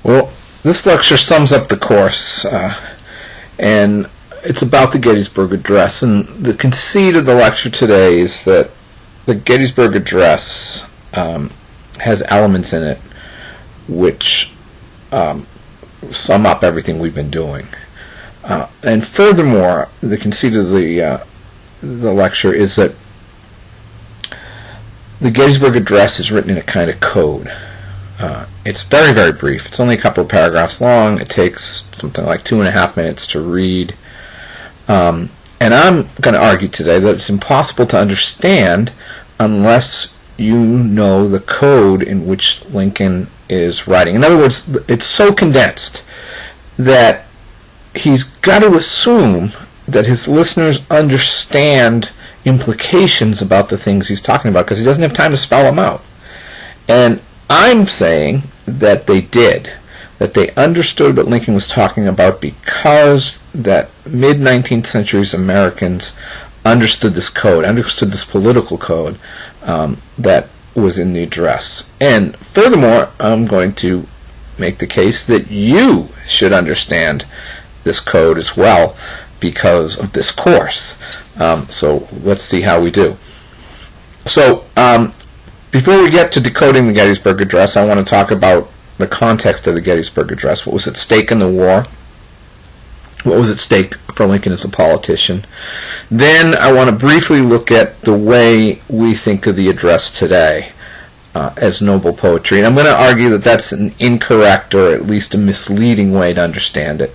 Well, this lecture sums up the course, and it's about the Gettysburg Address. And the conceit of the lecture today is that the Gettysburg Address has elements in it which sum up everything we've been doing. And furthermore, the conceit of the lecture is that the Gettysburg Address is written in a kind of code. It's very, very brief. It's only a couple of paragraphs long. It takes something like 2.5 minutes to read. And I'm going to argue today that it's impossible to understand unless you know the code in which Lincoln is writing. In other words, it's so condensed that he's got to assume that his listeners understand implications about the things he's talking about, because he doesn't have time to spell them out. And I'm saying that they did, that they understood what Lincoln was talking about, because that mid-19th century's Americans understood this code, understood this political code that was in the address. And furthermore, I'm going to make the case that you should understand this code as well because of this course. So let's see how we do. So before we get to decoding the Gettysburg Address, I want to talk about the context of the Gettysburg Address. What was at stake in the war? What was at stake for Lincoln as a politician? Then I want to briefly look at the way we think of the address today as noble poetry. And I'm going to argue that that's an incorrect, or at least a misleading, way to understand it.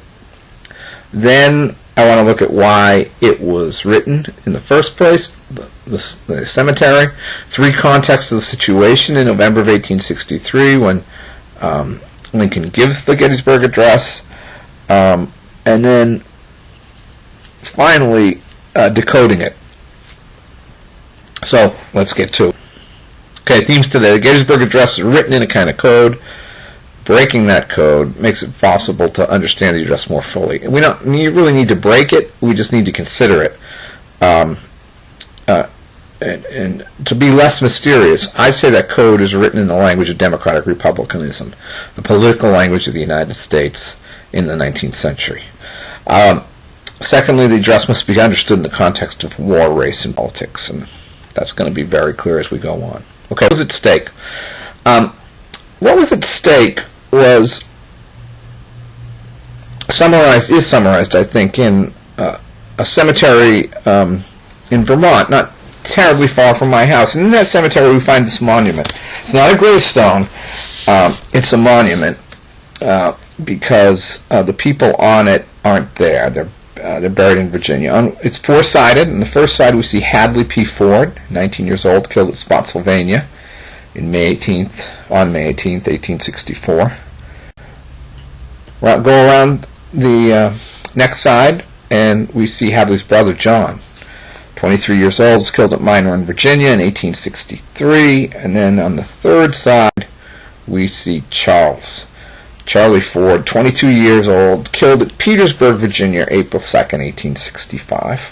Then I want to look at why it was written in the first place, the cemetery, 3 contexts of the situation in November of 1863 when Lincoln gives the Gettysburg Address, and then finally decoding it. So let's get to it. Okay, themes today. The Gettysburg Address is written in a kind of code. Breaking that code makes it possible to understand the address more fully. And we don't really need to break it, we just need to consider it. And to be less mysterious, I'd say that code is written in the language of democratic republicanism, the political language of the United States in the 19th century. Secondly, the address must be understood in the context of war, race, and politics, and that's going to be very clear as we go on. Okay, what was at stake? What was at stake was summarized, I think, in a cemetery in Vermont, not terribly far from my house. And in that cemetery we find this monument. It's not a gravestone, it's a monument, because the people on it aren't there. They're buried in Virginia. It's 4-sided. On the first side we see Hadley P. Ford, 19 years old, killed at Spotsylvania on May 18th, 1864. We'll go around the next side, and we see Hadley's brother, John, 23 years old, was killed at Minor in Virginia in 1863. And then on the third side, we see Charlie Ford, 22 years old, killed at Petersburg, Virginia, April 2nd, 1865.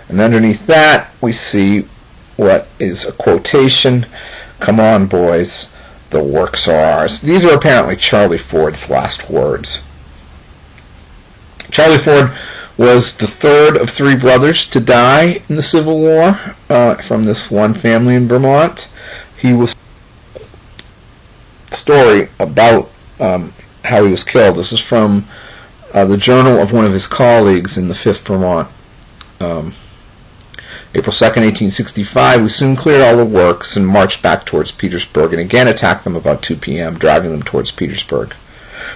And underneath that, we see what is a quotation, "Come on, boys, the works are ours." These are apparently Charlie Ford's last words. Charlie Ford was the third of 3 brothers to die in the Civil War from this one family in Vermont. He was a story about how he was killed. This is from the journal of one of his colleagues in the 5th Vermont. April 2nd, 1865, we soon cleared all the works and marched back towards Petersburg, and again attacked them about 2 p.m., driving them towards Petersburg.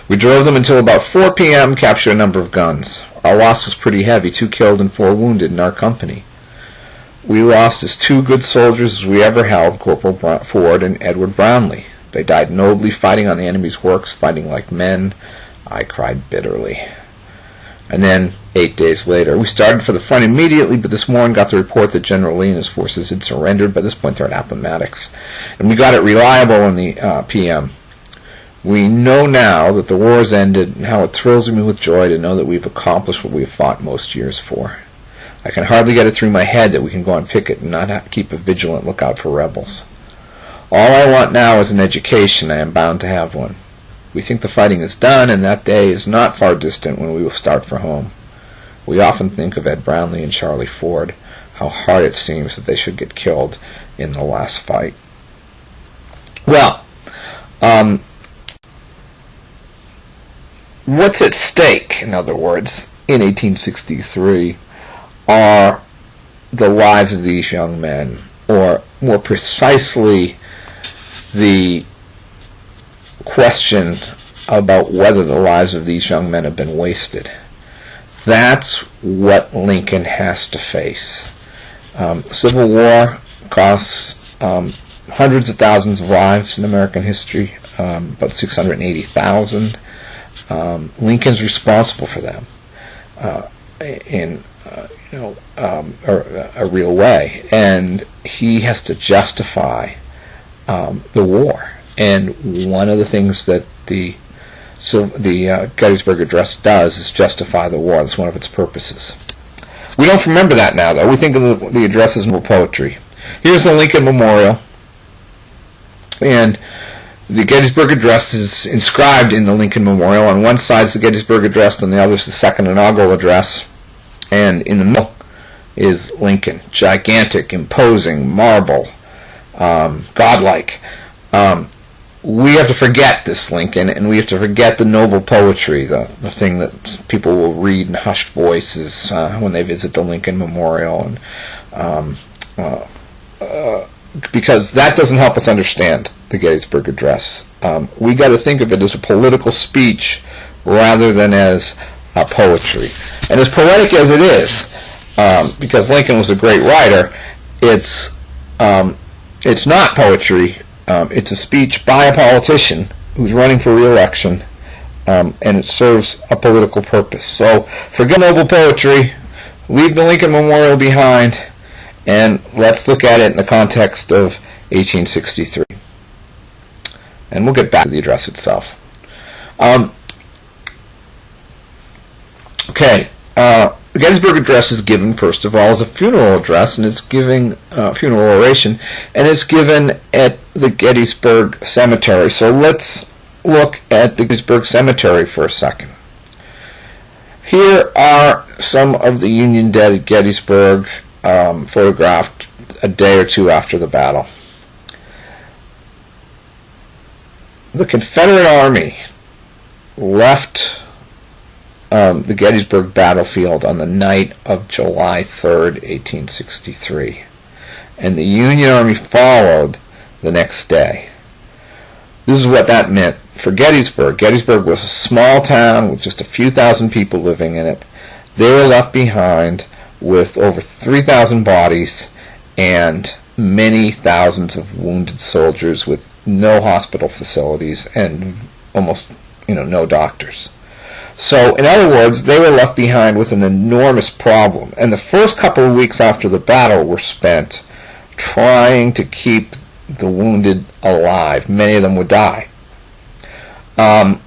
We drove them until about 4 p.m., captured a number of guns. Our loss was pretty heavy, 2 killed and 4 wounded in our company. We lost as 2 good soldiers as we ever held, Corporal Ford and Edward Brownlee. They died nobly, fighting on the enemy's works, fighting like men. I cried bitterly. And then, 8 days later, we started for the front immediately, but this morning got the report that General Lee and his forces had surrendered. By this point, they're at Appomattox. And we got it reliable in the PM. We know now that the war has ended, and how it thrills me with joy to know that we've accomplished what we have fought most years for. I can hardly get it through my head that we can go on picket and not have to keep a vigilant lookout for rebels. All I want now is an education. I am bound to have one. We think the fighting is done, and that day is not far distant when we will start for home. We often think of Ed Brownlee and Charlie Ford, how hard it seems that they should get killed in the last fight. Well, what's at stake, in other words, in 1863 are the lives of these young men, or more precisely, the question about whether the lives of these young men have been wasted. That's what Lincoln has to face. Civil War costs hundreds of thousands of lives in American history, about 680,000. Lincoln's responsible for them in a real way, and he has to justify the war. And one of the things that the Gettysburg Address does is justify the war. That's one of its purposes. We don't remember that now, though. We think of the address as more poetry. Here's the Lincoln Memorial, and the Gettysburg Address is inscribed in the Lincoln Memorial. On one side is the Gettysburg Address, on the other is the second inaugural address, and in the middle is Lincoln, gigantic, imposing, marble, godlike. We have to forget this Lincoln, and we have to forget the noble poetry, the thing that people will read in hushed voices when they visit the Lincoln Memorial, and because that doesn't help us understand the Gettysburg Address. We got to think of it as a political speech rather than as poetry. And as poetic as it is, because Lincoln was a great writer, it's not poetry. It's a speech by a politician who's running for re-election, and it serves a political purpose. So forget noble poetry, leave the Lincoln Memorial behind, and let's look at it in the context of 1863. And we'll get back to the address itself. The Gettysburg Address is given, first of all, as a funeral address, and it's giving funeral oration, and it's given at the Gettysburg Cemetery. So let's look at the Gettysburg Cemetery for a second. Here are some of the Union dead at Gettysburg, photographed a day or two after the battle. The Confederate Army left the Gettysburg battlefield on the night of July 3rd, 1863. And the Union Army followed the next day. This is what that meant for Gettysburg. Gettysburg was a small town with just a few thousand people living in it. They were left behind with over 3,000 bodies and many thousands of wounded soldiers with no hospital facilities and almost, no doctors. So, in other words, they were left behind with an enormous problem. And the first couple of weeks after the battle were spent trying to keep the wounded alive. Many of them would die. But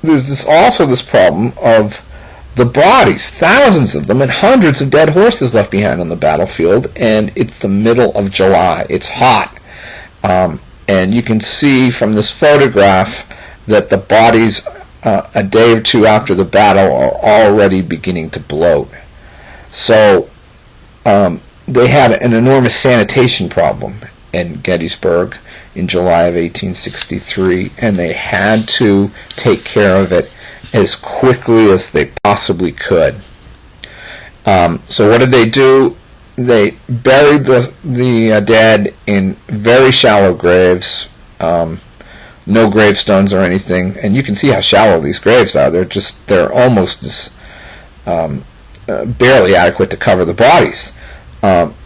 there's also this problem of the bodies, thousands of them, and hundreds of dead horses left behind on the battlefield, and it's the middle of July. It's hot. And you can see from this photograph that the bodies a day or two after the battle are already beginning to bloat. So they had an enormous sanitation problem in Gettysburg in July of 1863, and they had to take care of it as quickly as they possibly could. So what did they do? They buried the dead in very shallow graves, no gravestones or anything, and you can see how shallow these graves are. They're almost barely adequate to cover the bodies.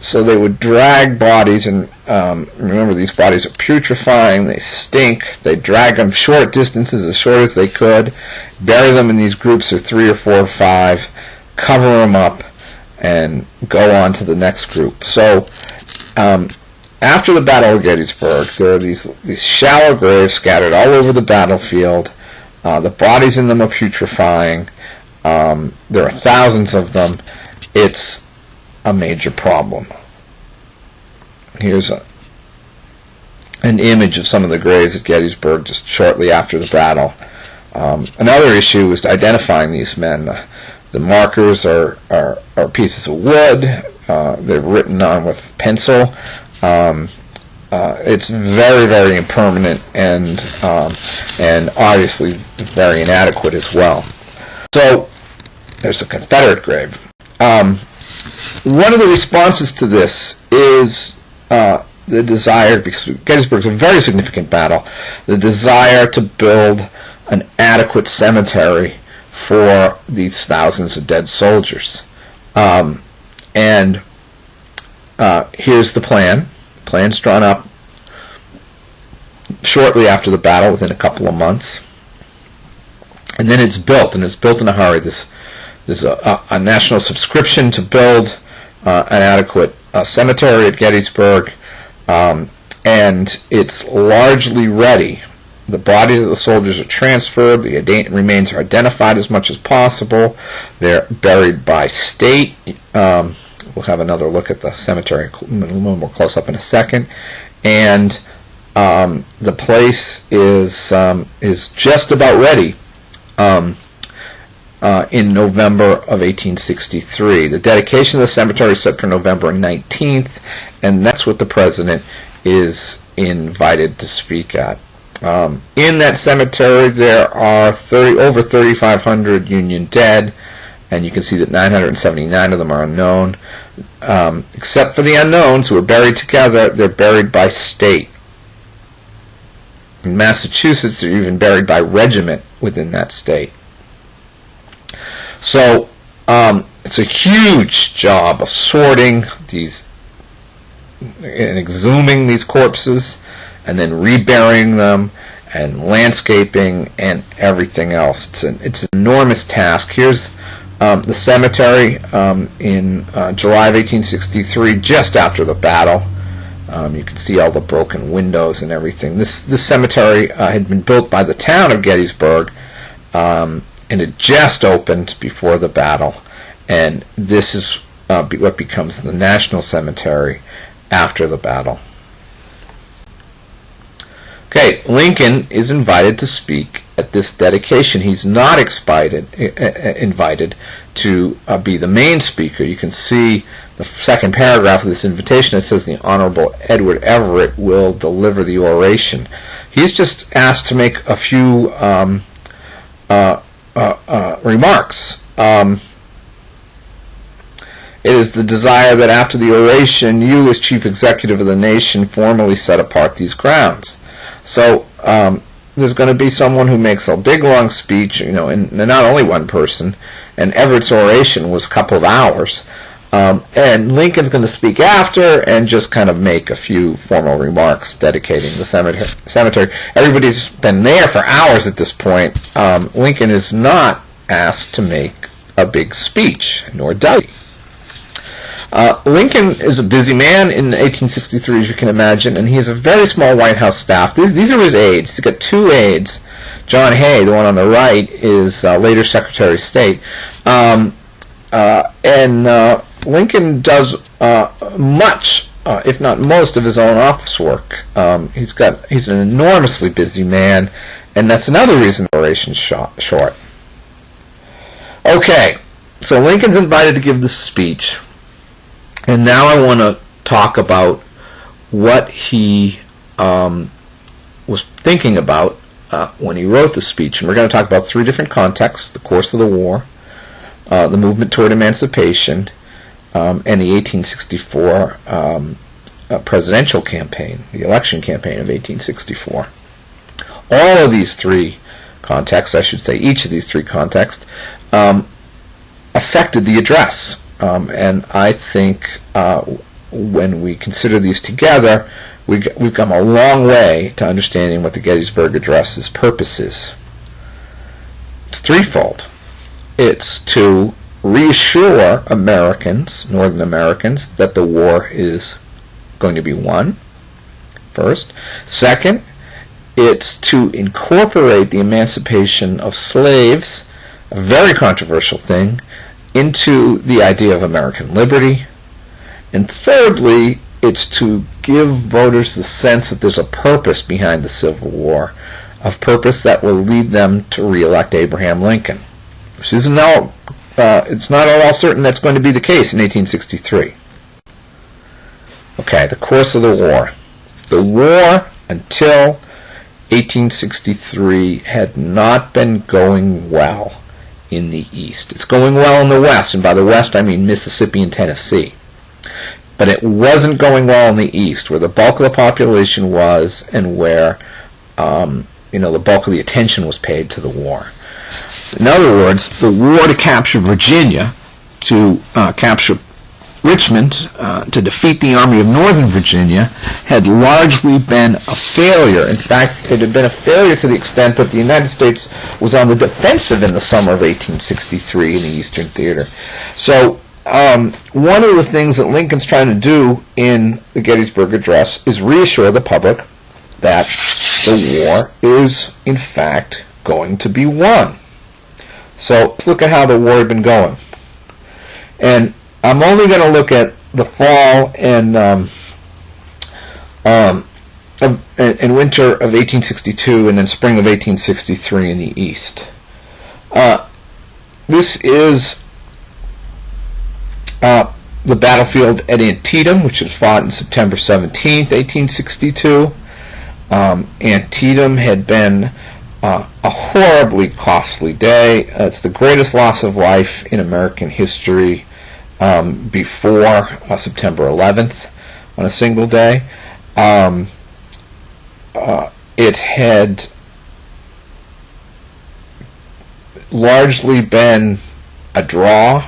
So they would drag bodies, and remember, these bodies are putrefying, they stink, they drag them short distances, as short as they could, bury them in these groups of 3 or 4 or 5, cover them up, and go on to the next group. So after the Battle of Gettysburg, there are these shallow graves scattered all over the battlefield. The bodies in them are putrefying. There are thousands of them. It's a major problem. Here's an image of some of the graves at Gettysburg just shortly after the battle. Another issue is identifying these men. The markers are pieces of wood. They're written on with pencil. It's very, very impermanent and obviously very inadequate as well. So there's a Confederate grave. One of the responses to this is the desire, because Gettysburg is a very significant battle, the desire to build an adequate cemetery for these thousands of dead soldiers. And here's the plan. The plan's drawn up shortly after the battle, within a couple of months. And then it's built, and it's built in a hurry. There's a national subscription to build an adequate cemetery at Gettysburg, and it's largely ready. The bodies of the soldiers are transferred. The remains are identified as much as possible. They're buried by state. We'll have another look at the cemetery a little more close up in a second. And the place is just about ready in November of 1863. The dedication of the cemetery is set for November 19th, and that's what the president is invited to speak at. In that cemetery there are over 3,500 Union dead, and you can see that 979 of them are unknown. Except for the unknowns who are buried together, they're buried by state. In Massachusetts, they're even buried by regiment within that state. So it's a huge job of sorting these and exhuming these corpses, and then reburying them, and landscaping, and everything else. It's an enormous task. Here's the cemetery in July of 1863, just after the battle. You can see all the broken windows and everything. This cemetery had been built by the town of Gettysburg, and it just opened before the battle. And this is what becomes the National Cemetery after the battle. Okay, Lincoln is invited to speak at this dedication. He's not invited to be the main speaker. You can see the second paragraph of this invitation. It says the Honorable Edward Everett will deliver the oration. He's just asked to make a few remarks. It is the desire that after the oration, you as Chief Executive of the nation formally set apart these grounds. So there's going to be someone who makes a big long speech, and not only one person, and Everett's oration was a couple of hours, and Lincoln's going to speak after and just kind of make a few formal remarks dedicating the cemetery. Everybody's been there for hours at this point. Lincoln is not asked to make a big speech, nor does he. Lincoln is a busy man in 1863, as you can imagine, and he has a very small White House staff. These are his aides. He's got two aides. John Hay, the one on the right, is later Secretary of State. And Lincoln does much, if not most, of his own office work. He's an enormously busy man, and that's another reason the oration's short. Okay, so Lincoln's invited to give this speech. And now I want to talk about what he was thinking about when he wrote the speech. And we're going to talk about three different contexts: the course of the war, the movement toward emancipation, and the 1864 presidential campaign, the election campaign of 1864. All of these three contexts, I should say, each of these three contexts, affected the address. And I think when we consider these together, we've come a long way to understanding what the Gettysburg Address's purpose is. It's threefold. It's to reassure Americans, Northern Americans, that the war is going to be won, first. Second, it's to incorporate the emancipation of slaves, a very controversial thing, into the idea of American liberty. And thirdly, it's to give voters the sense that there's a purpose behind the Civil War, a purpose that will lead them to re-elect Abraham Lincoln. Which isn't now, it's not at all certain that's going to be the case in 1863. Okay, the course of the war. The war until 1863 had not been going well in the East. It's going well in the West, and by the West I mean Mississippi and Tennessee. But it wasn't going well in the East, where the bulk of the population was and where the bulk of the attention was paid to the war. In other words, the war to capture Virginia, to capture Richmond, to defeat the Army of Northern Virginia, had largely been a failure. In fact, it had been a failure to the extent that the United States was on the defensive in the summer of 1863 in the Eastern Theater. So one of the things that Lincoln's trying to do in the Gettysburg Address is reassure the public that the war is, in fact, going to be won. So let's look at how the war had been going. And I'm only going to look at the fall and winter of 1862 and then spring of 1863 in the East. This is the battlefield at Antietam, which was fought on September 17th, 1862. Antietam had been a horribly costly day. It's the greatest loss of life in American history before September 11th on a single day. It had largely been a draw.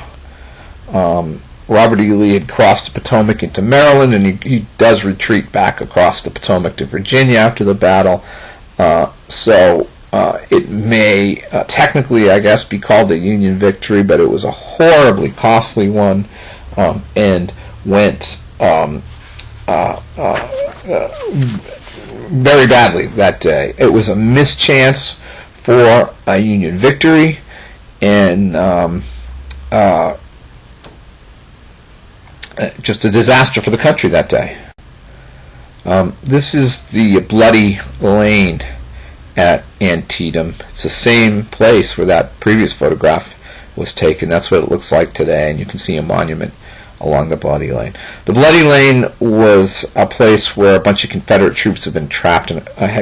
Robert E. Lee had crossed the Potomac into Maryland, and he does retreat back across the Potomac to Virginia after the battle. So it may technically, I guess, be called a Union victory, but it was a horribly costly one, and went very badly that day. It was a mischance for a Union victory, and just a disaster for the country that day. This is the Bloody Lane at Antietam. It's the same place where that previous photograph was taken. That's what it looks like today, and you can see a monument along the Bloody Lane. The Bloody Lane was a place where a bunch of Confederate troops had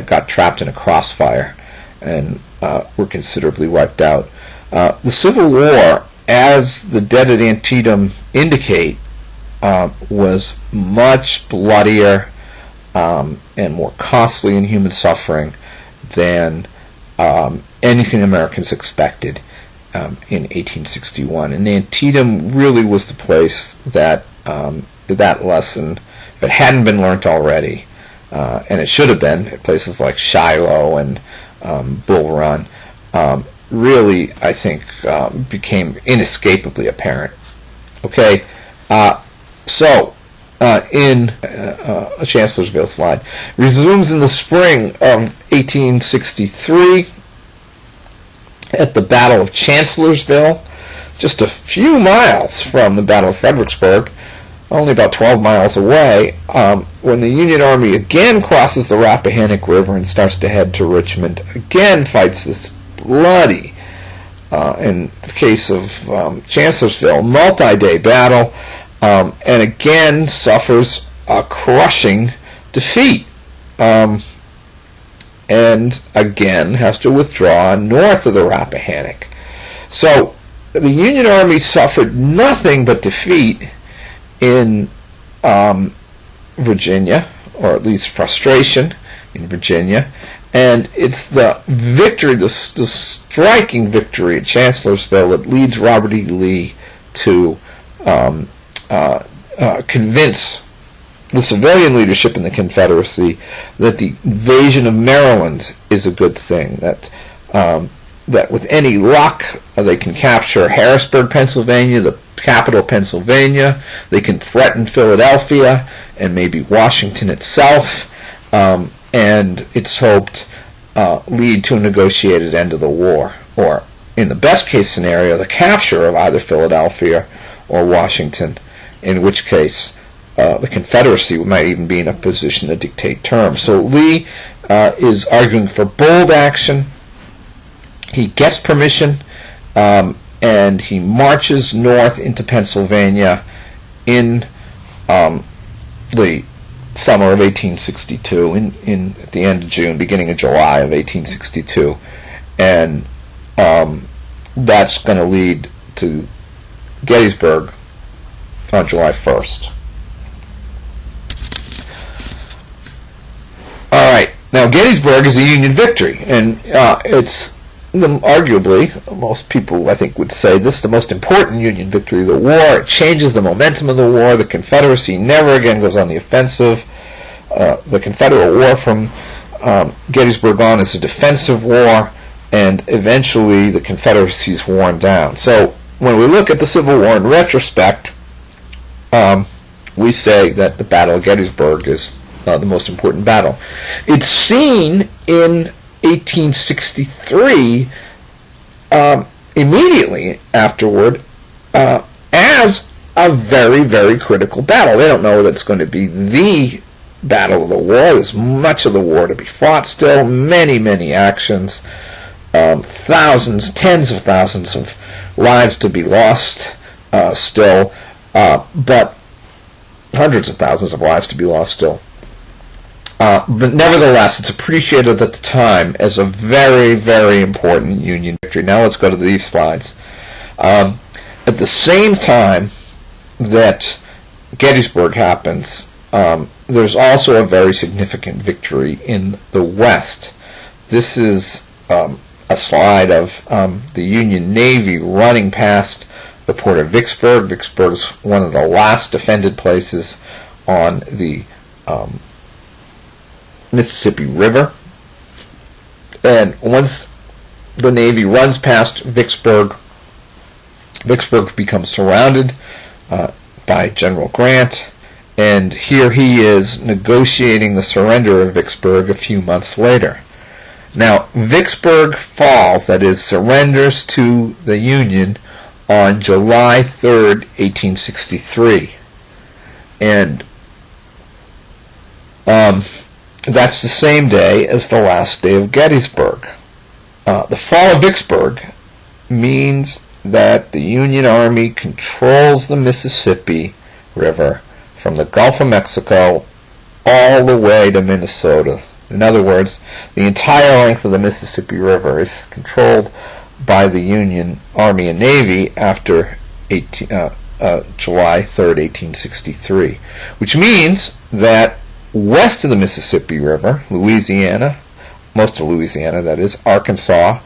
got trapped in a crossfire and were considerably wiped out. The Civil War, as the dead at Antietam indicate, was much bloodier and more costly in human suffering than anything Americans expected in 1861. And Antietam really was the place that that lesson, if it hadn't been learnt already, and it should have been at places like Shiloh and Bull Run, really, I think, became inescapably apparent. Okay, so in a Chancellorsville slide, resumes in the spring of 1863 at the Battle of Chancellorsville, just a few miles from the Battle of Fredericksburg, only about 12 miles away, when the Union Army again crosses the Rappahannock River and starts to head to Richmond, again fights this bloody, in the case of Chancellorsville, multi-day battle, and again suffers a crushing defeat, and again has to withdraw north of the Rappahannock. So the Union Army suffered nothing but defeat in Virginia, or at least frustration in Virginia, and it's the victory, the striking victory at Chancellorsville, that leads Robert E. Lee to convince the civilian leadership in the Confederacy that the invasion of Maryland is a good thing, that with any luck they can capture Harrisburg, Pennsylvania, the capital of Pennsylvania, they can threaten Philadelphia and maybe Washington itself, and it's hoped lead to a negotiated end of the war, or in the best case scenario, the capture of either Philadelphia or Washington, in which case the Confederacy might even be in a position to dictate terms. So Lee is arguing for bold action. He gets permission, and he marches north into Pennsylvania in the summer of 1862, at the end of June, beginning of July of 1862, and that's going to lead to Gettysburg on July 1st. All right, now Gettysburg is a Union victory, and it's arguably, most people I think would say, this is the most important Union victory of the war. It changes the momentum of the war. The Confederacy never again goes on the offensive. The Confederate War from Gettysburg on is a defensive war, and eventually the Confederacy is worn down. So when we look at the Civil War in retrospect, we say that the Battle of Gettysburg is the most important battle. It's seen in 1863, immediately afterward, as a very, very critical battle. They don't know that it's going to be the battle of the war. There's much of the war to be fought still, many, many actions, thousands, tens of thousands of lives to be lost still, but hundreds of thousands of lives to be lost still. But nevertheless, it's appreciated at the time as a very, very important Union victory. Now let's go to these slides. At the same time that Gettysburg happens, there's also a very significant victory in the West. This is a slide of the Union Navy running past the port of Vicksburg. Vicksburg is one of the last defended places on the Mississippi River, and once the Navy runs past Vicksburg, Vicksburg becomes surrounded by General Grant, and here he is negotiating the surrender of Vicksburg a few months later. Now, Vicksburg falls, that is, surrenders to the Union on July 3rd, 1863, and that's the same day as the last day of Gettysburg. The fall of Vicksburg means that the Union Army controls the Mississippi River from the Gulf of Mexico all the way to Minnesota. In other words, the entire length of the Mississippi River is controlled by the Union Army and Navy after July 3rd, 1863, which means that west of the Mississippi River, Louisiana, most of Louisiana, that is, Arkansas,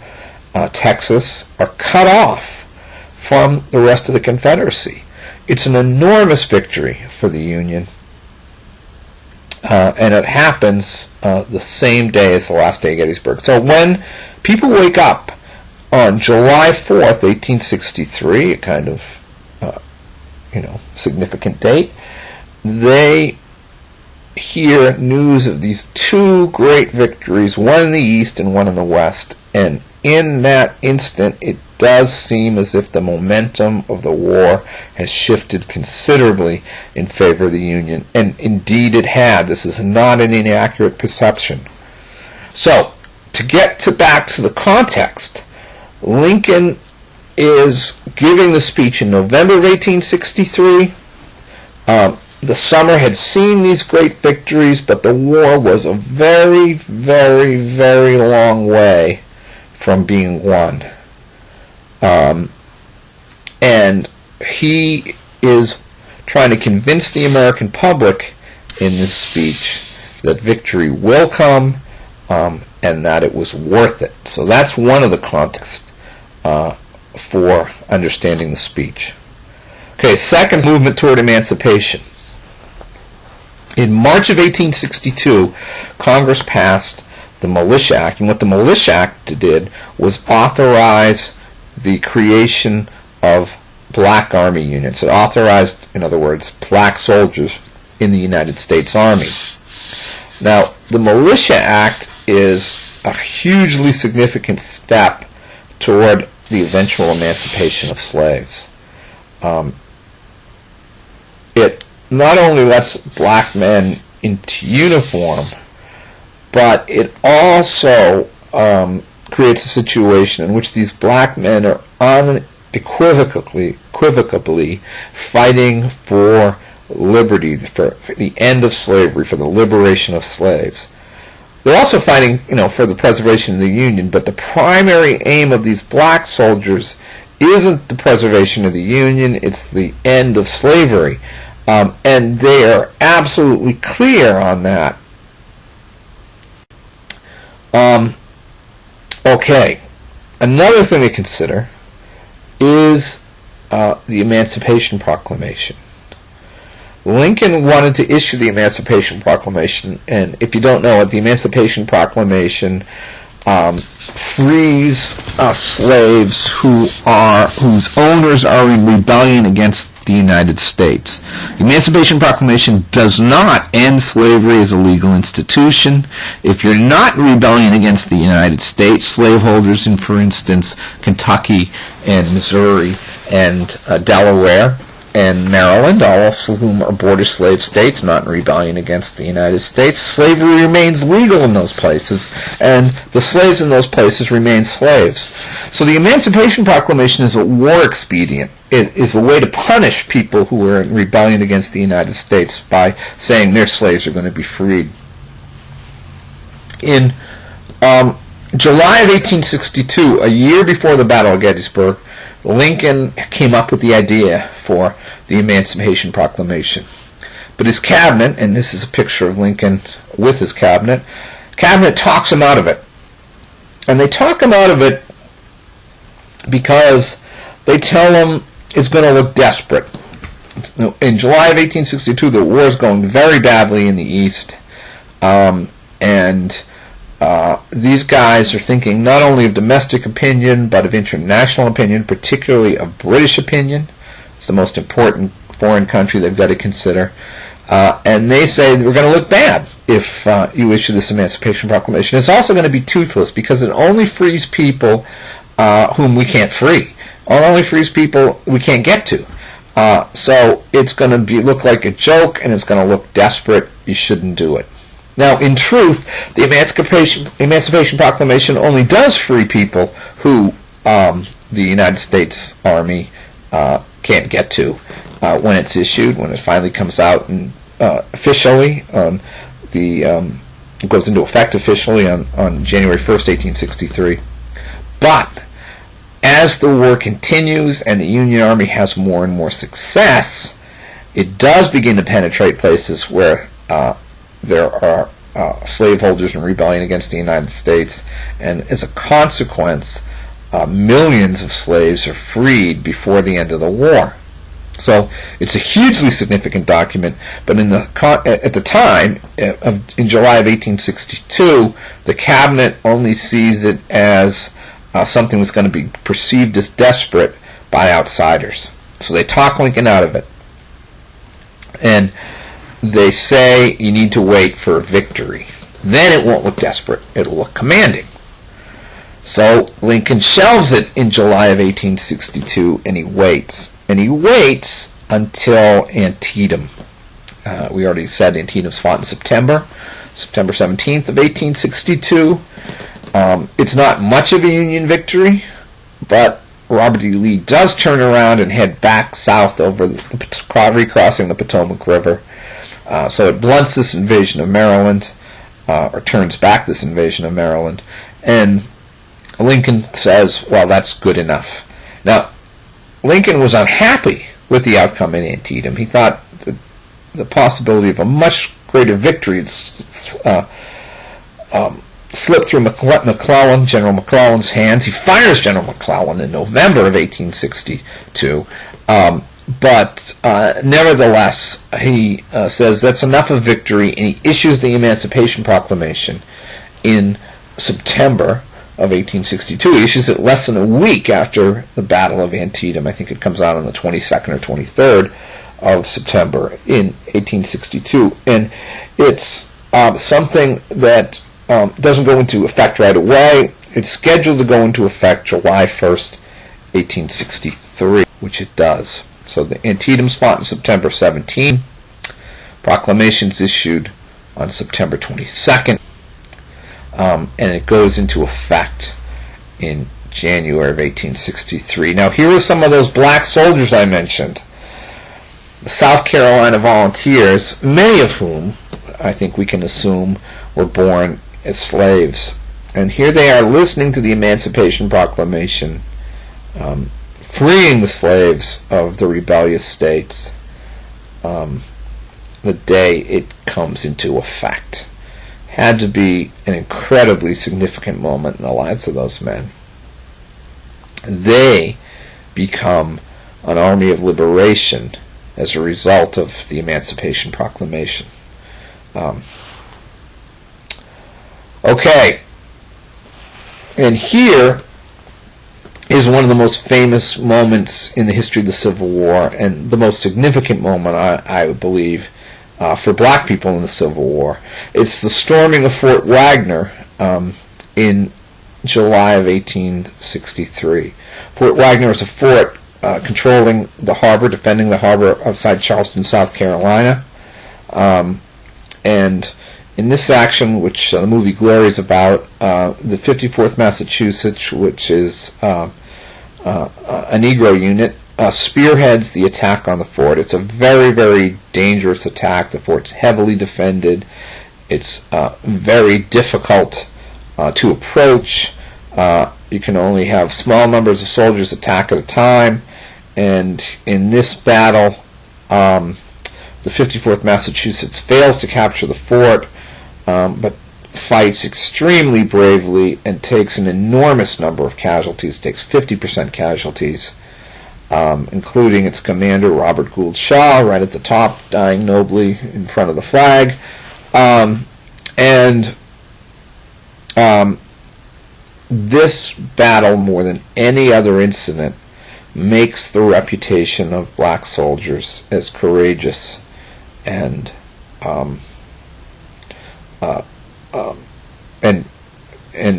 Texas, are cut off from the rest of the Confederacy. It's an enormous victory for the Union, and it happens the same day as the last day of Gettysburg. So when people wake up on July 4th, 1863, a kind of significant date, they hear news of these two great victories, one in the East and one in the West. And in that instant, it does seem as if the momentum of the war has shifted considerably in favor of the Union. And indeed it had. This is not an inaccurate perception. So, to get back to the context, Lincoln is giving the speech in November of 1863. The summer had seen these great victories, but the war was a very, very, very long way from being won. And he is trying to convince the American public in this speech that victory will come and that it was worth it. So that's one of the contexts for understanding the speech. Okay, second, movement toward emancipation. In March of 1862, Congress passed the Militia Act, and what the Militia Act did was authorize the creation of black army units. It authorized, in other words, black soldiers in the United States Army. Now, the Militia Act is a hugely significant step toward the eventual emancipation of slaves. It not only lets black men into uniform, but it also creates a situation in which these black men are unequivocally fighting for liberty, for the end of slavery, for the liberation of slaves. They're also fighting, for the preservation of the Union, but the primary aim of these black soldiers isn't the preservation of the Union, it's the end of slavery. And they are absolutely clear on that. Okay, another thing to consider is the Emancipation Proclamation. Lincoln wanted to issue the Emancipation Proclamation, and if you don't know it, the Emancipation Proclamation frees slaves whose owners are in rebellion against the United States. The Emancipation Proclamation does not end slavery as a legal institution. If you're not in rebellion against the United States, slaveholders in, for instance, Kentucky and Missouri and Delaware and Maryland, all of whom are border slave states, not in rebellion against the United States, slavery remains legal in those places, and the slaves in those places remain slaves. So the Emancipation Proclamation is a war expedient. It is a way to punish people who are in rebellion against the United States by saying their slaves are going to be freed. In July of 1862, a year before the Battle of Gettysburg, Lincoln came up with the idea for the Emancipation Proclamation. But his cabinet, and this is a picture of Lincoln with his cabinet talks him out of it. And they talk him out of it because they tell him it's going to look desperate. In July of 1862, the war is going very badly in the East, and these guys are thinking not only of domestic opinion, but of international opinion, particularly of British opinion. It's the most important foreign country they've got to consider. And they say we're going to look bad if you issue this Emancipation Proclamation. It's also going to be toothless because it only frees people whom we can't free. It only frees people we can't get to. So it's going to look like a joke, and it's going to look desperate. You shouldn't do it. Now, in truth, the Emancipation Proclamation only does free people who the United States Army can't get to when it's issued, when it finally comes out and officially it goes into effect officially on January 1st, 1863. But as the war continues and the Union Army has more and more success, it does begin to penetrate places where there are slaveholders in rebellion against the United States, and as a consequence, millions of slaves are freed before the end of the war. So it's a hugely significant document, but at the time, in July of 1862, the cabinet only sees it as something that's going to be perceived as desperate by outsiders. So they talk Lincoln out of it. And they say you need to wait for victory. Then it won't look desperate. It'll look commanding. So Lincoln shelves it in July of 1862, and he waits. And he waits until Antietam. We already said Antietam's fought in September 17th of 1862. It's not much of a Union victory, but Robert E. Lee does turn around and head back south over recrossing the Potomac River. So it blunts this invasion of Maryland, or turns back this invasion of Maryland, and Lincoln says, well, that's good enough. Now, Lincoln was unhappy with the outcome in Antietam. He thought that the possibility of a much greater victory had slipped through General McClellan's hands. He fires General McClellan in November of 1862. But nevertheless, he says that's enough of victory, and he issues the Emancipation Proclamation in September of 1862. He issues it less than a week after the Battle of Antietam. I think it comes out on the 22nd or 23rd of September in 1862. And it's something that doesn't go into effect right away. It's scheduled to go into effect July 1st, 1863, which it does. So the Antietam's fought in September 17. Proclamation's issued on September 22nd, and it goes into effect in January of 1863. Now, here are some of those black soldiers I mentioned. The South Carolina Volunteers, many of whom, I think we can assume, were born as slaves. And here they are listening to the Emancipation Proclamation, freeing the slaves of the rebellious states the day it comes into effect. Had to be an incredibly significant moment in the lives of those men. They become an army of liberation as a result of the Emancipation Proclamation. Okay, and here is one of the most famous moments in the history of the Civil War, and the most significant moment, I believe, for black people in the Civil War. It's the storming of Fort Wagner in July of 1863. Fort Wagner is a fort controlling the harbor, defending the harbor outside Charleston, South Carolina. And in this action, which the movie Glory is about, the 54th Massachusetts, which is a Negro unit, spearheads the attack on the fort. It's a very, very dangerous attack. The fort's heavily defended. It's very difficult to approach. You can only have small numbers of soldiers attack at a time. And in this battle, the 54th Massachusetts fails to capture the fort, but fights extremely bravely and takes an enormous number of casualties, takes 50% casualties, including its commander, Robert Gould Shaw, right at the top, dying nobly in front of the flag. This battle, more than any other incident, makes the reputation of black soldiers as courageous and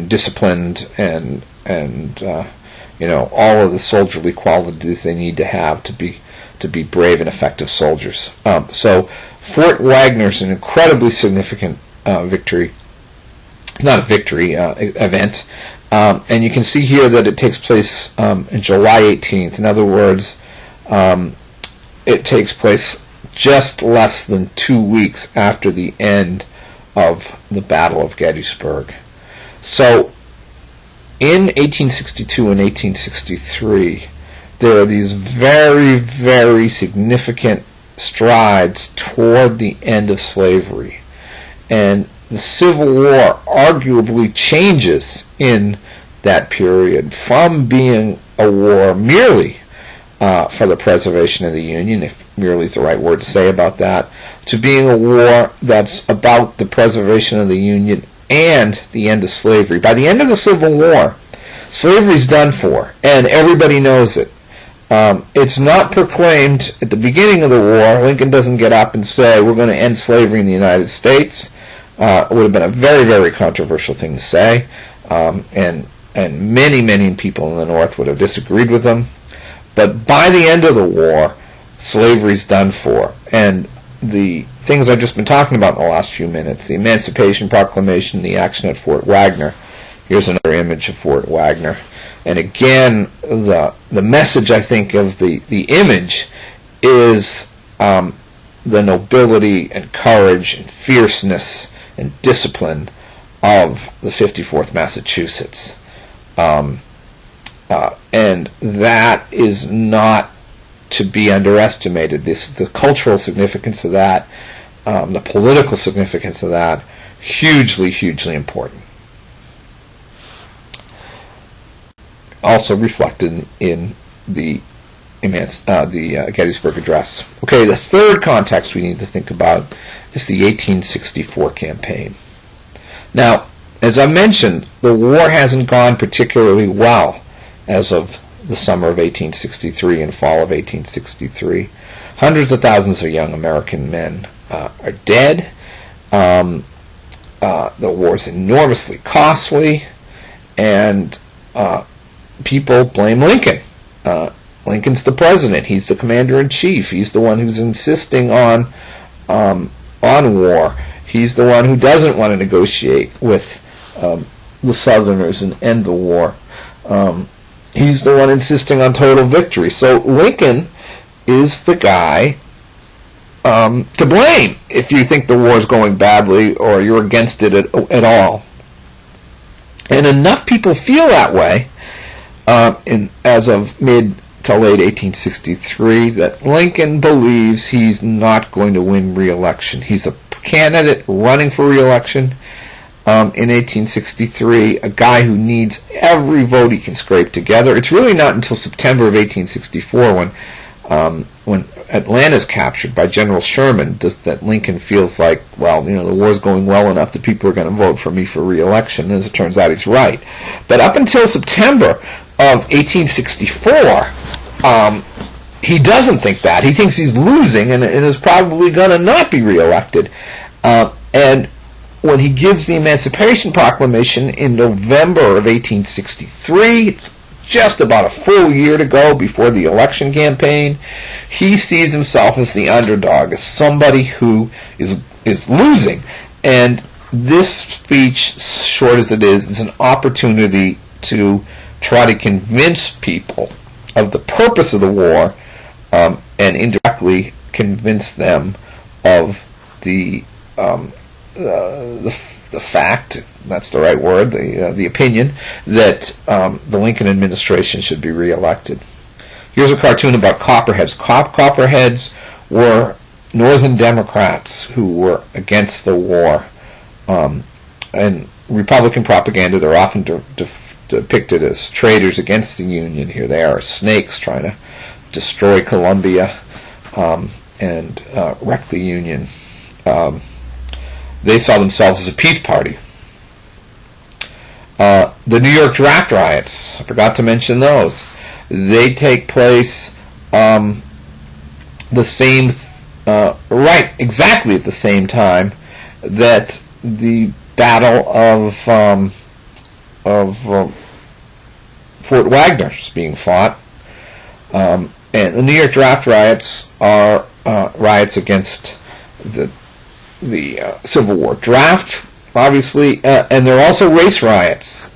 disciplined and all of the soldierly qualities they need to have to be brave and effective soldiers. So Fort Wagner is an incredibly significant victory. It's not a victory event, and you can see here that it takes place on July 18th. In other words, it takes place just less than 2 weeks after the end of the Battle of Gettysburg. So in 1862 and 1863, there are these very, very significant strides toward the end of slavery. And the Civil War arguably changes in that period from being a war merely for the preservation of the Union, if merely is the right word to say about that, to being a war that's about the preservation of the Union and the end of slavery. By the end of the Civil War, slavery's done for, and everybody knows it. It's not proclaimed at the beginning of the war. Lincoln doesn't get up and say, we're going to end slavery in the United States. It would have been a very, very controversial thing to say, and many, many people in the North would have disagreed with him. But by the end of the war, slavery's done for. And the things I've just been talking about in the last few minutes, the Emancipation Proclamation, the action at Fort Wagner. Here's another image of Fort Wagner. And again, the message, I think, of the image is the nobility and courage and fierceness and discipline of the 54th Massachusetts. And that is not to be underestimated. The cultural significance of that, the political significance of that, hugely, hugely important. Also reflected in the Gettysburg Address. Okay, the third context we need to think about is the 1864 campaign. Now, as I mentioned, the war hasn't gone particularly well as of the summer of 1863 and fall of 1863. Hundreds of thousands of young American men are dead. The war is enormously costly, and people blame Lincoln. Lincoln's the president. He's the commander-in-chief. He's the one who's insisting on on war. He's the one who doesn't want to negotiate with the Southerners and end the war. He's the one insisting on total victory. So Lincoln is the guy to blame if you think the war is going badly or you're against it at all. And enough people feel that way as of mid to late 1863 that Lincoln believes he's not going to win re-election. He's a candidate running for re-election in 1863, a guy who needs every vote he can scrape together. It's really not until September of 1864 when Atlanta's captured by General Sherman that Lincoln feels like, well, the war's going well enough that people are going to vote for me for re-election. And as it turns out, he's right. But up until September of 1864, he doesn't think that. He thinks he's losing and is probably going to not be re-elected. And when he gives the Emancipation Proclamation in November of 1863, just about a full year to go before the election campaign, he sees himself as the underdog, as somebody who is losing. And this speech, short as it is an opportunity to try to convince people of the purpose of the war, and indirectly convince them of the fact, if that's the right word, the opinion that the Lincoln administration should be reelected. Here's a cartoon about Copperheads. Copperheads were Northern Democrats who were against the war. And Republican propaganda, they're often depicted as traitors against the Union. Here they are, snakes trying to destroy Columbia and wreck the Union. They saw themselves as a peace party. The New York draft riots, I forgot to mention those. They take place exactly at the same time that the Battle of Fort Wagner is being fought. And the New York draft riots are riots against the Civil War draft, obviously, and there are also race riots.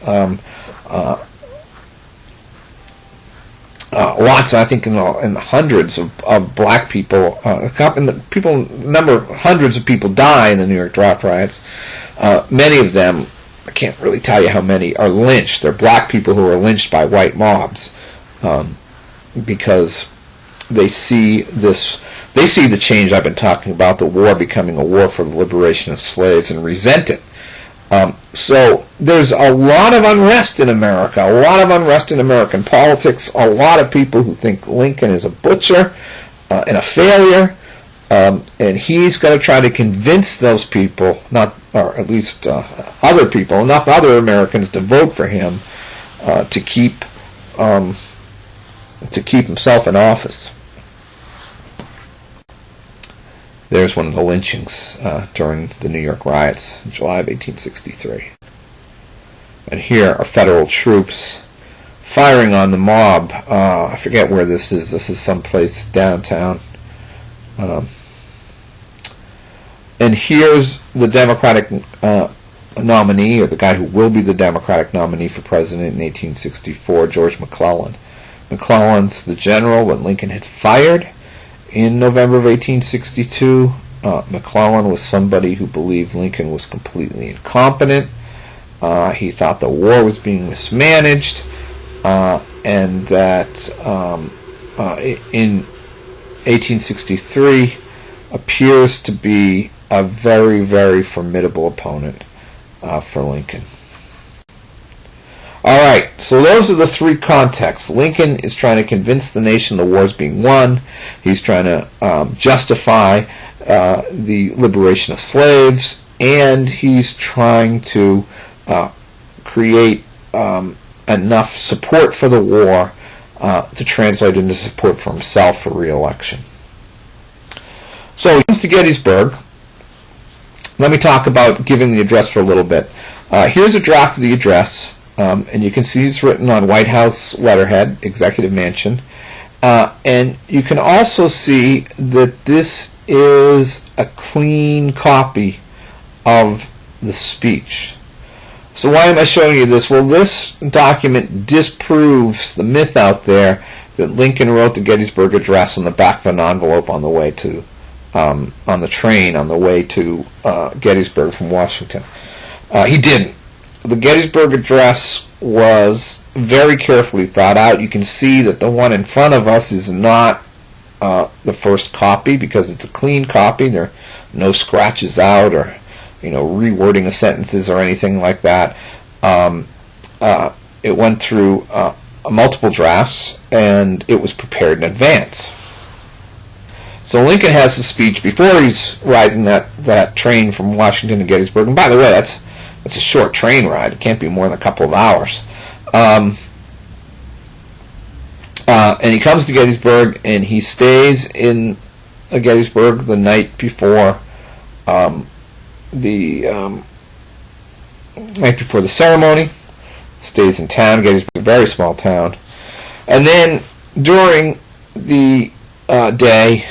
Lots, I think, in the hundreds of black people, hundreds of people die in the New York draft riots. Many of them, I can't really tell you how many, are lynched. They're black people who are lynched by white mobs because they see the change I've been talking about, the war becoming a war for the liberation of slaves, and resent it. So there's a lot of unrest in America, a lot of unrest in American politics, a lot of people who think Lincoln is a butcher and a failure, and he's going to try to convince those people, or at least other people, enough other Americans to vote for him to keep himself in office. There's one of the lynchings during the New York riots in July of 1863. And here are federal troops firing on the mob. I forget where this is. This is someplace downtown. And here's the Democratic nominee, or the guy who will be the Democratic nominee for president in 1864, George McClellan. McClellan's the general that Lincoln had fired in November of 1862. McClellan was somebody who believed Lincoln was completely incompetent. He thought the war was being mismanaged, and that in 1863 appears to be a very, very formidable opponent for Lincoln. All right, so those are the three contexts. Lincoln is trying to convince the nation the war's being won. He's trying to justify the liberation of slaves, and he's trying to create enough support for the war to translate into support for himself for re-election. So he comes to Gettysburg. Let me talk about giving the address for a little bit. Here's a draft of the address. And you can see it's written on White House letterhead, Executive Mansion. And you can also see that this is a clean copy of the speech. So why am I showing you this? Well, this document disproves the myth out there that Lincoln wrote the Gettysburg Address on the back of an envelope on the way to, on the train on the way to Gettysburg from Washington. He didn't. The Gettysburg Address was very carefully thought out. You can see that the one in front of us is not the first copy because it's a clean copy. There are no scratches out or rewording of sentences or anything like that. It went through multiple drafts, and it was prepared in advance. So Lincoln has the speech before he's riding that train from Washington to Gettysburg. And by the way, that's a short train ride. It can't be more than a couple of hours. And he comes to Gettysburg, and he stays in Gettysburg the night before the ceremony. Stays in town. Gettysburg is a very small town. And then during the day,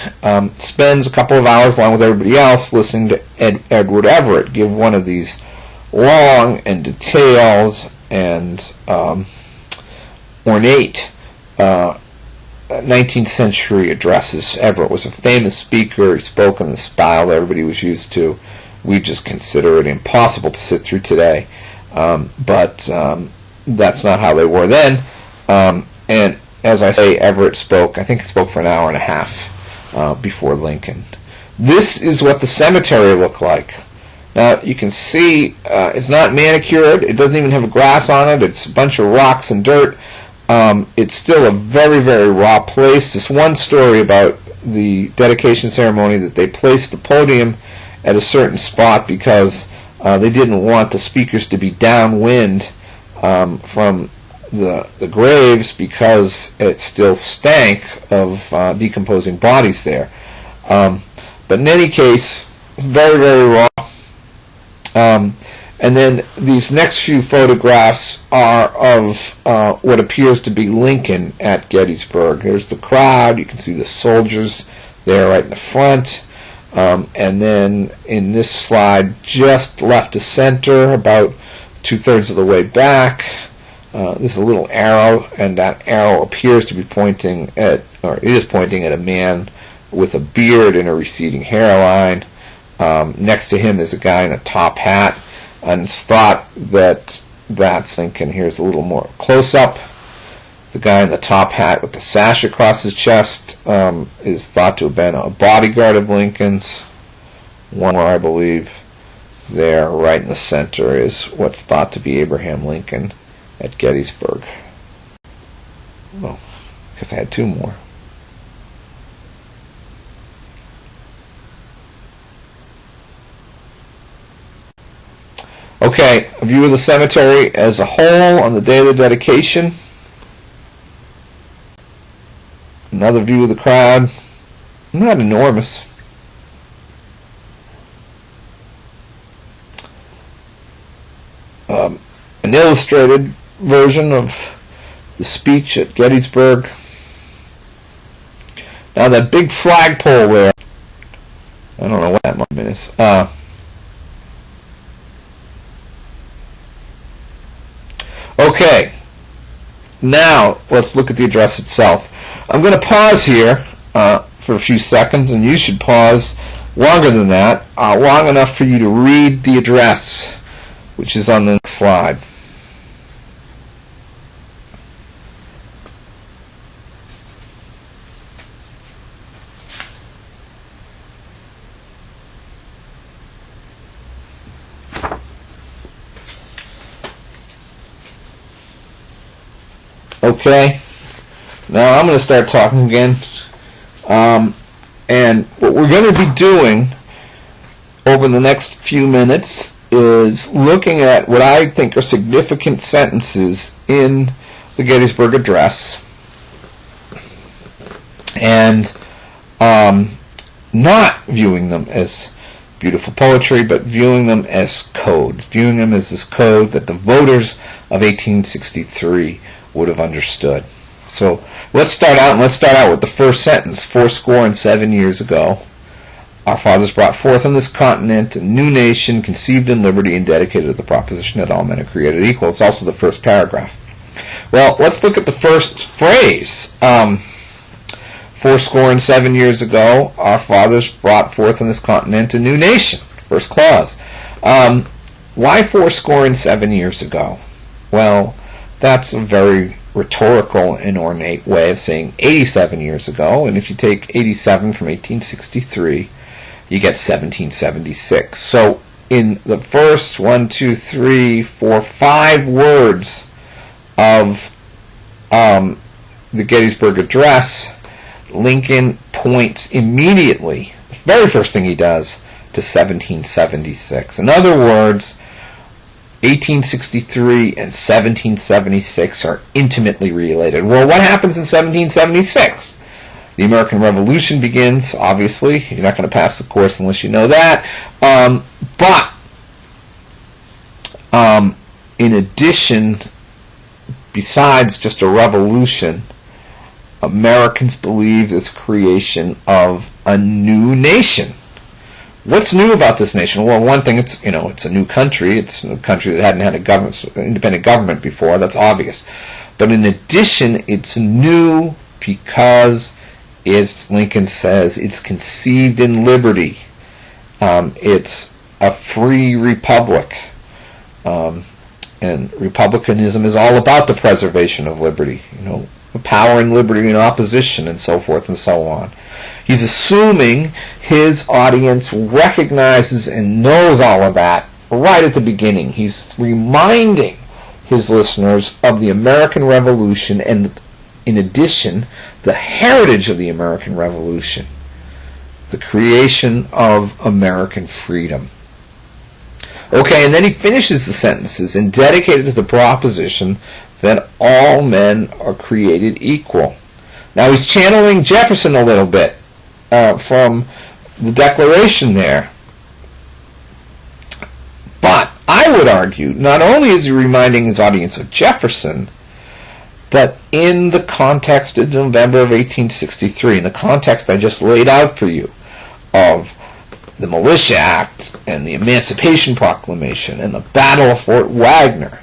spends a couple of hours along with everybody else listening to Edward Everett give one of these long and detailed and ornate 19th century addresses. Everett was a famous speaker. He spoke in the style that everybody was used to. We just consider it impossible to sit through today. But that's not how they were then. And as I say, Everett spoke, I think he spoke for an hour and a half before Lincoln. This is what the cemetery looked like. Now, you can see it's not manicured. It doesn't even have a grass on it. It's a bunch of rocks and dirt. It's still a very, very raw place. This one story about the dedication ceremony that they placed the podium at a certain spot because they didn't want the speakers to be downwind from the graves because it still stank of decomposing bodies there. But in any case, very, very raw. And then these next few photographs are of what appears to be Lincoln at Gettysburg. There's the crowd. You can see the soldiers there right in the front. And then in this slide, just left of center, about 2/3 of the way back, there's a little arrow, and that arrow appears to be pointing at, or is pointing at a man with a beard and a receding hairline. Next to him is a guy in a top hat, and it's thought that that's Lincoln. Here's a little more close-up. The guy in the top hat with the sash across his chest is thought to have been a bodyguard of Lincoln's. One where I believe there, right in the center, is what's thought to be Abraham Lincoln at Gettysburg. Well, I guess I had two more. Okay, a view of the cemetery as a whole on the day of the dedication. Another view of the crowd. Not enormous. An illustrated version of the speech at Gettysburg. Now that big flagpole there, I don't know what that monument is. Okay, now let's look at the address itself. I'm going to pause here for a few seconds, and you should pause longer than that, long enough for you to read the address, which is on the next slide. Okay, now I'm going to start talking again, and what we're going to be doing over the next few minutes is looking at what I think are significant sentences in the Gettysburg Address, and not viewing them as beautiful poetry, but viewing them as codes, viewing them as this code that the voters of 1863 would have understood. So let's start out with the first sentence. 7 years ago, Our fathers brought forth on this continent a new nation conceived in liberty and dedicated to the proposition that all men are created equal. It's also the first paragraph. Well, let's look at the first phrase. 7 years ago, our fathers brought forth on this continent a new nation. First clause. Why 7 years ago? Well, that's a very rhetorical and ornate way of saying 87 years ago. And if you take 87 from 1863, you get 1776. So in the first 5 words of the Gettysburg Address, Lincoln points immediately, the very first thing he does, to 1776. In other words, 1863 and 1776 are intimately related. Well, what happens in 1776? The American Revolution begins, obviously. You're not going to pass the course unless you know that. But in addition, besides just a revolution, Americans believe this creation of a new nation. What's new about this nation? Well, one thing, it's a new country. It's a country that hadn't had independent government before. That's obvious. But in addition, it's new because, as Lincoln says, it's conceived in liberty. It's a free republic. And republicanism is all about the preservation of liberty. Power and liberty and opposition and so forth and so on. He's assuming his audience recognizes and knows all of that right at the beginning. He's reminding his listeners of the American Revolution and, in addition, the heritage of the American Revolution, the creation of American freedom. Okay, and then he finishes the sentences, and dedicated to the proposition that all men are created equal. Now he's channeling Jefferson a little bit from the Declaration there. But I would argue, not only is he reminding his audience of Jefferson, but in the context of November of 1863, in the context I just laid out for you, of the Militia Act and the Emancipation Proclamation and the Battle of Fort Wagner,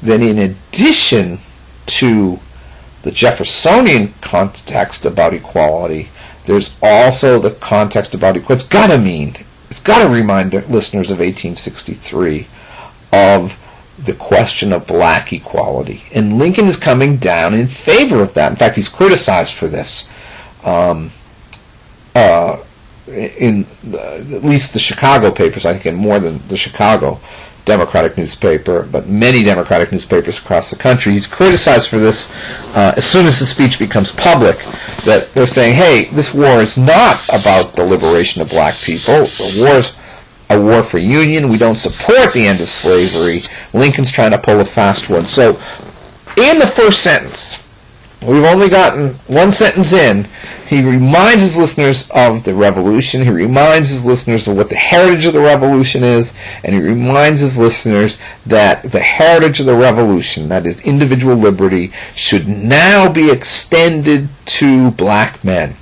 then in addition to the Jeffersonian context about equality, there's also the context about equality. It's got to remind the listeners of 1863 of the question of black equality. And Lincoln is coming down in favor of that. In fact, he's criticized for this. In at least the Chicago papers, I think, and more than the Chicago Democratic newspaper, but many Democratic newspapers across the country, he's criticized for this as soon as the speech becomes public, that they're saying, hey, this war is not about the liberation of black people. The war is a war for union. We don't support the end of slavery. Lincoln's trying to pull a fast one. So in the first sentence, we've only gotten one sentence in. He reminds his listeners of the revolution. He reminds his listeners of what the heritage of the revolution is. And he reminds his listeners that the heritage of the revolution, that is individual liberty, should now be extended to black men.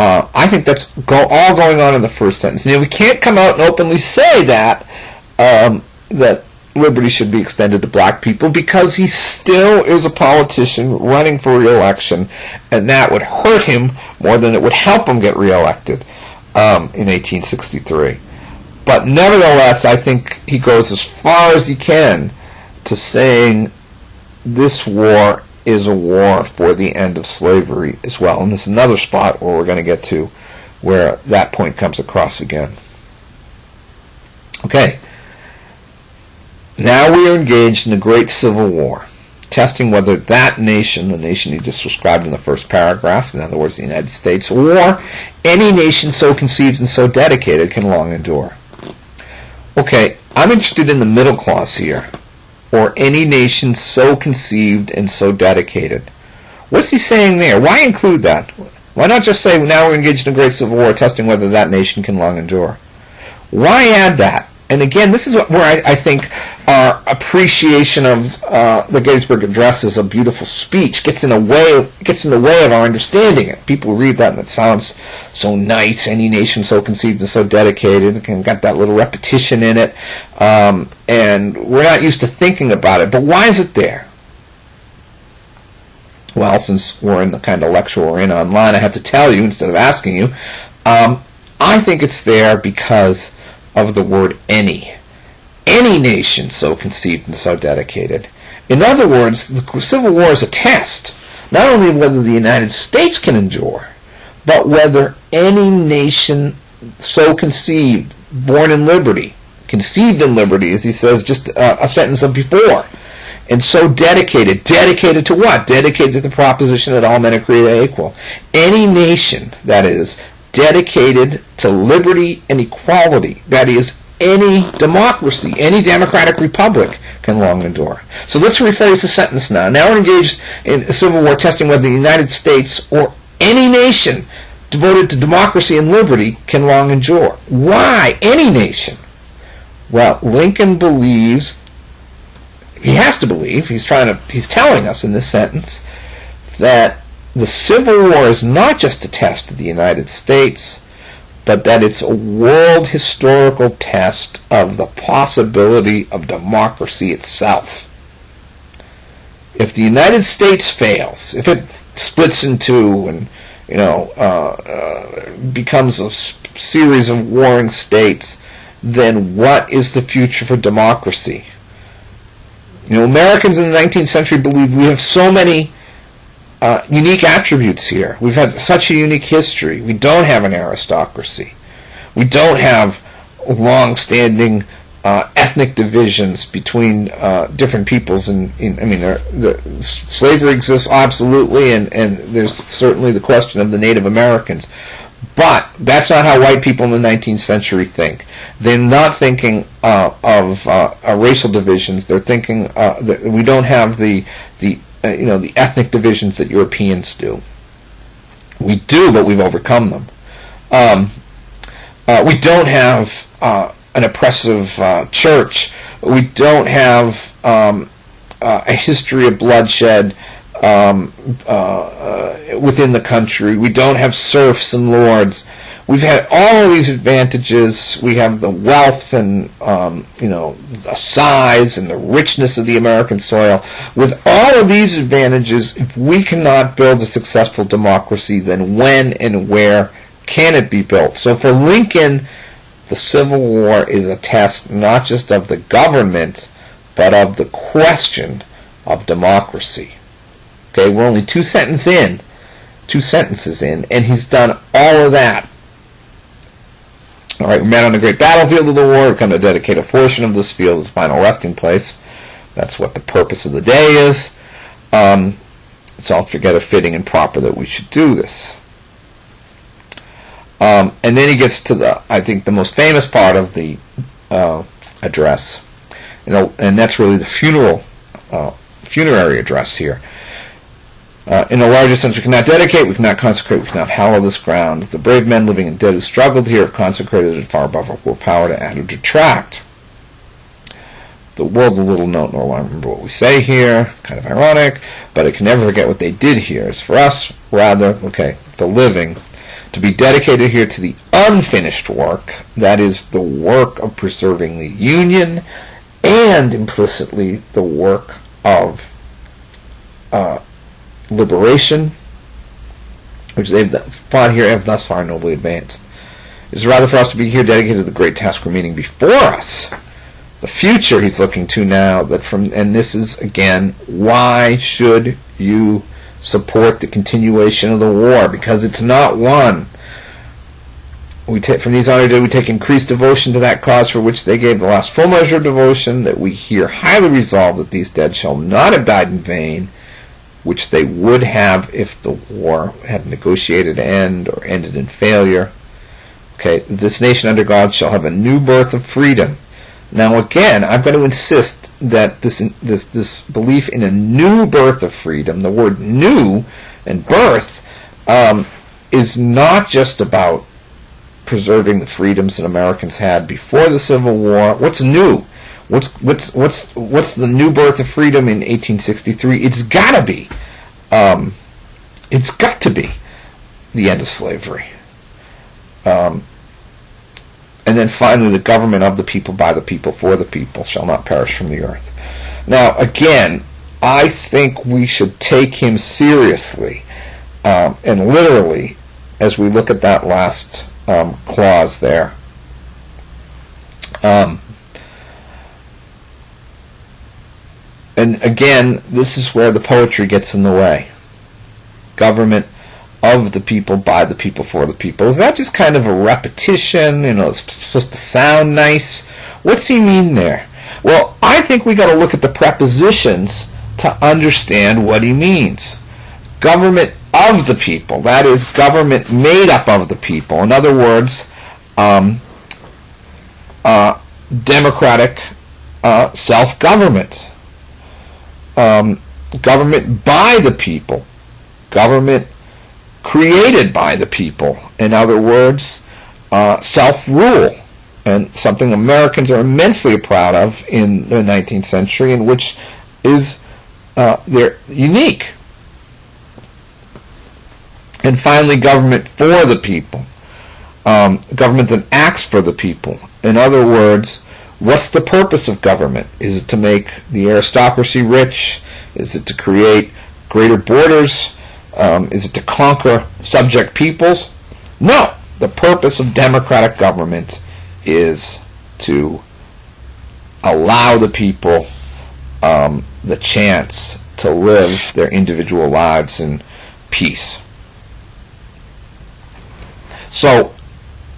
I think that's all going on in the first sentence. Now, we can't come out and openly say that that liberty should be extended to black people, because he still is a politician running for re-election, and that would hurt him more than it would help him get re-elected in 1863. But nevertheless, I think he goes as far as he can to saying this war is a war for the end of slavery as well. And this is another spot where we're going to get to where that point comes across again. Okay. Now we are engaged in a great civil war, testing whether that nation, the nation he just described in the first paragraph, in other words the United States, or any nation so conceived and so dedicated, can long endure. Okay, I'm interested in the middle clause here, or any nation so conceived and so dedicated. What's he saying there? Why include that? Why not just say, now we're engaged in a great civil war, testing whether that nation can long endure? Why add that? And again, this is where I think our appreciation of the Gettysburg Address as a beautiful speech gets in the way of our understanding it. People read that and it sounds so nice. Any nation so conceived and so dedicated, and got that little repetition in it, and we're not used to thinking about it. But why is it there? Well, since we're in the kind of lecture we're in online, I have to tell you instead of asking you. I think it's there because of the word any. Any nation so conceived and so dedicated. In other words, the Civil War is a test, not only whether the United States can endure, but whether any nation so conceived, born in liberty, conceived in liberty, as he says just a sentence before, and so dedicated. Dedicated to what? Dedicated to the proposition that all men are created equal. Any nation, that is, dedicated to liberty and equality, that is, any democracy, any democratic republic, can long endure. So let's rephrase the sentence now. Now we're engaged in a civil war testing whether the United States or any nation devoted to democracy and liberty can long endure. Why any nation? Well, Lincoln believes, he has to believe, he's telling us in this sentence, that the Civil War is not just a test of the United States, but that it's a world historical test of the possibility of democracy itself. If the United States fails, if it splits in two and becomes a series of warring states, then what is the future for democracy? Americans in the 19th century believe we have so many unique attributes here. We've had such a unique history. We don't have an aristocracy. We don't have long-standing ethnic divisions between different peoples. Slavery exists absolutely, and there's certainly the question of the Native Americans. But that's not how white people in the 19th century think. They're not thinking of racial divisions. They're thinking that we don't have the ethnic divisions that Europeans do. We do, but we've overcome them. We don't have an oppressive church. We don't have a history of bloodshed within the country. We don't have serfs and lords. We've had all of these advantages. We have the wealth and the size and the richness of the American soil. With all of these advantages, if we cannot build a successful democracy, then when and where can it be built? So for Lincoln, the Civil War is a test not just of the government, but of the question of democracy. Okay, we're only two sentences in, and he's done all of that. All right, we met on the great battlefield of the war. We're going to dedicate a portion of this field as final resting place. That's what the purpose of the day is. It's altogether fitting and proper that we should do this. And then he gets to I think the most famous part of the address, and that's really the funerary address here. In the largest sense, we cannot dedicate, we cannot consecrate, we cannot hallow this ground. The brave men living and dead who struggled here have consecrated it far above our power to add or detract. The world will little note nor long remember what we say here. Kind of ironic, but it can never forget what they did here. It's for us, rather, the living, to be dedicated here to the unfinished work, that is the work of preserving the Union, and implicitly the work of liberation, which they've fought here have thus far nobly advanced. It is rather for us to be here dedicated to the great task remaining before us. The future he's looking to now, and this is, again, why should you support the continuation of the war? Because it's not won. From these honored days we take increased devotion to that cause for which they gave the last full measure of devotion, that we here highly resolve that these dead shall not have died in vain, which they would have if the war had negotiated end or ended in failure. This nation under God shall have a new birth of freedom. Now again, I'm going to insist that this belief in a new birth of freedom, the word new and birth, is not just about preserving the freedoms that Americans had before the Civil War. What's new? What's the new birth of freedom in 1863? It's got to be the end of slavery. And then finally, the government of the people, by the people, for the people, shall not perish from the earth. Now, again, I think we should take him seriously and literally as we look at that last clause there. And again, this is where the poetry gets in the way. Government of the people, by the people, for the people. Is that just kind of a repetition? It's supposed to sound nice. What's he mean there? Well, I think we got to look at the prepositions to understand what he means. Government of the people. That is, government made up of the people. In other words, democratic self-government. Government by the people. Government created by the people. In other words, self-rule. And something Americans are immensely proud of in the 19th century, and which is they're unique. And finally, government for the people. Government that acts for the people. In other words, what's the purpose of government? Is it to make the aristocracy rich? Is it to create greater borders? Is it to conquer subject peoples? No. The purpose of democratic government is to allow the people the chance to live their individual lives in peace. So,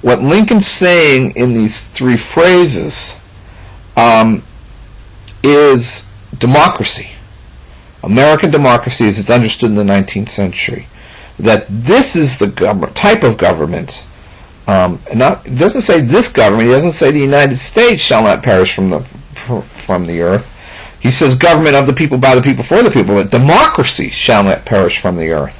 what Lincoln's saying in these three phrases is democracy. American democracy as it's understood in the 19th century. That this is the type of government. It doesn't say this government. He doesn't say the United States shall not perish from the earth. He says government of the people, by the people, for the people. That democracy shall not perish from the earth.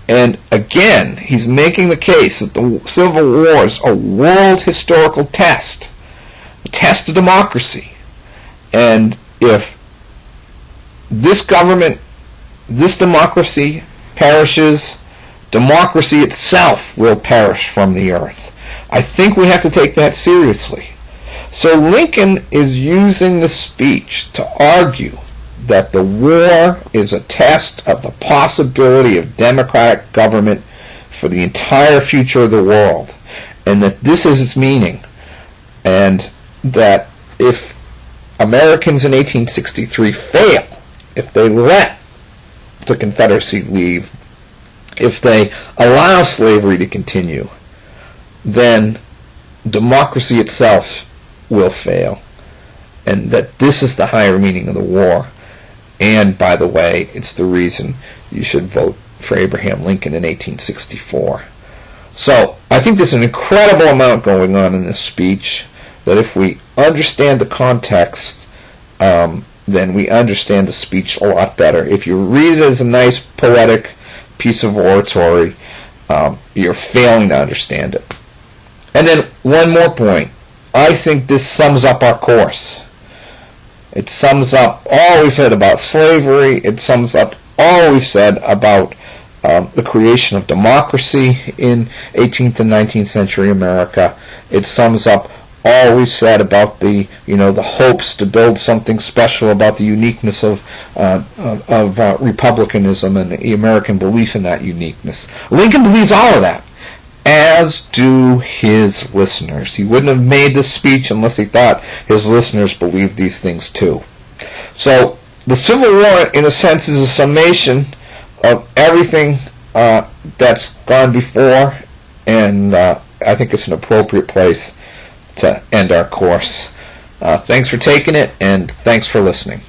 And again, he's making the case that the Civil War is a world historical test. A test of democracy. And if this government, this democracy perishes, democracy itself will perish from the earth. I think we have to take that seriously. So Lincoln is using the speech to argue that the war is a test of the possibility of democratic government for the entire future of the world, and that this is its meaning, and that if Americans in 1863 fail, if they let the Confederacy leave, if they allow slavery to continue, then democracy itself will fail. And that this is the higher meaning of the war. And, by the way, it's the reason you should vote for Abraham Lincoln in 1864. So, I think there's an incredible amount going on in this speech, that if we understand the context, then we understand the speech a lot better. If you read it as a nice, poetic piece of oratory, you're failing to understand it. And then one more point. I think this sums up our course. It sums up all we've said about slavery. It sums up all we've said about the creation of democracy in 18th and 19th century America. It sums up all we've said about the hopes to build something special about the uniqueness of republicanism and the American belief in that uniqueness. Lincoln believes all of that, as do his listeners. He wouldn't have made this speech unless he thought his listeners believed these things too. So the Civil War, in a sense, is a summation of everything that's gone before, and I think it's an appropriate place to end our course. Thanks for taking it, and thanks for listening.